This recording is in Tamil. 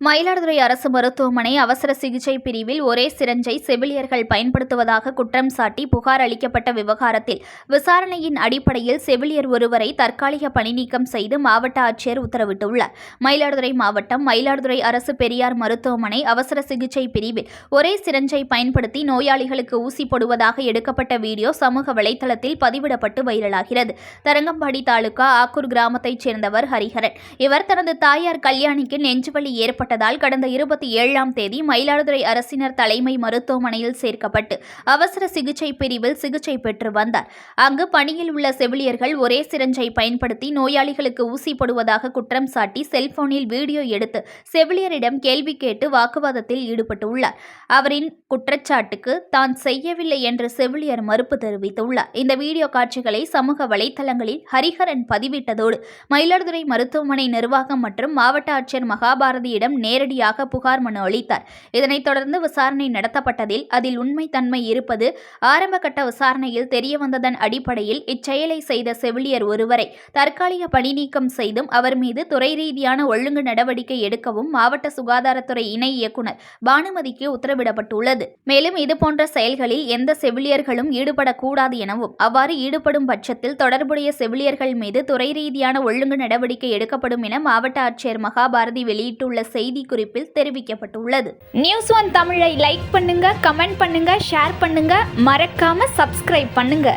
மயிலாடுதுறை அரசு மருத்துவமனை அவசர சிகிச்சை பிரிவில் ஒரே சிரஞ்சை செவிலியர்கள் பயன்படுத்துவதாக குற்றம் சாட்டி புகார் அளிக்கப்பட்ட விவகாரத்தில் விசாரணையின் அடிப்படையில் செவிலியர் ஒருவரை தற்காலிக பணிநீக்கம் செய்து மாவட்ட ஆட்சியர் உத்தரவிட்டுள்ளார். மயிலாடுதுறை மாவட்டம் மயிலாடுதுறை அரசு பெரியார் மருத்துவமனை அவசர சிகிச்சை பிரிவில் ஒரே சிரஞ்சை பயன்படுத்தி நோயாளிகளுக்கு ஊசி போடுவதாக எடுக்கப்பட்ட வீடியோ சமூக வலைதளத்தில் பதிவிடப்பட்டு வைரலாகிறது. தரங்கம்பாடி தாலுகா ஆக்கூர் கிராமத்தைச் சேர்ந்தவர் ஹரிஹரன். இவர் தனது தாயார் கல்யாணிக்கு நெஞ்சுவலி ஏற்பட்டதால் கடந்த 27ஆம் தேதி மயிலாடுதுறை அரசினர் தலைமை மருத்துவமனையில் சேர்க்கப்பட்டு அவசர சிகிச்சை பிரிவில் சிகிச்சை பெற்று வந்தார். அங்கு பணியில் உள்ள செவிலியர்கள் ஒரே சிரஞ்சை பயன்படுத்தி நோயாளிகளுக்கு ஊசி போடுவதாக குற்றம் சாட்டி செல்போனில் வீடியோ எடுத்து செவிலியரிடம் கேள்வி கேட்டு வாக்குவாதத்தில் ஈடுபட்டுள்ளார். அவரின் குற்றச்சாட்டுக்கு தான் செய்யவில்லை என்று செவிலியர் மறுப்பு தெரிவித்துள்ளார். இந்த வீடியோ காட்சிகளை சமூக வலைதளங்களில் ஹரிஹரன் பதிவிட்டதோடு மயிலாடுதுறை மருத்துவமனை நிர்வாகம் மற்றும் மாவட்ட ஆட்சியர் மகாபாரதியிடம் நேரடியாக புகார் மனு அளித்தார். இதனைத் தொடர்ந்து விசாரணை நடத்தப்பட்டதில் அதில் உண்மைத்தன்மை இருப்பது ஆரம்ப கட்ட விசாரணையில் தெரியவந்ததன் அடிப்படையில் இச்செயலை செய்த செவிலியர் ஒருவரை தற்காலிக பணிநீக்கம் செய்தும் அவர் மீது துறை ரீதியான ஒழுங்கு நடவடிக்கை எடுக்கவும் மாவட்ட சுகாதாரத்துறை இணை இயக்குநர் பானுமதிக்கு உத்தரவிடப்பட்டுள்ளது. மேலும் இதுபோன்ற செயல்களில் எந்த செவிலியர்களும் ஈடுபடக்கூடாது எனவும் அவ்வாறு ஈடுபடும் பட்சத்தில் தொடர்புடைய செவிலியர்கள் மீது துறை ரீதியான ஒழுங்கு நடவடிக்கை எடுக்கப்படும் என மாவட்ட ஆட்சியர் மகாபாரதி வெளியிட்டுள்ள செய்தி குறிப்பில் தெரிவிக்கப்பட்டுள்ளது. நியூஸ் ஒன் தமிழை லைக் பண்ணுங்க, கமெண்ட் பண்ணுங்க, ஷேர் பண்ணுங்க, மறக்காம சப்ஸ்கிரைப் பண்ணுங்க.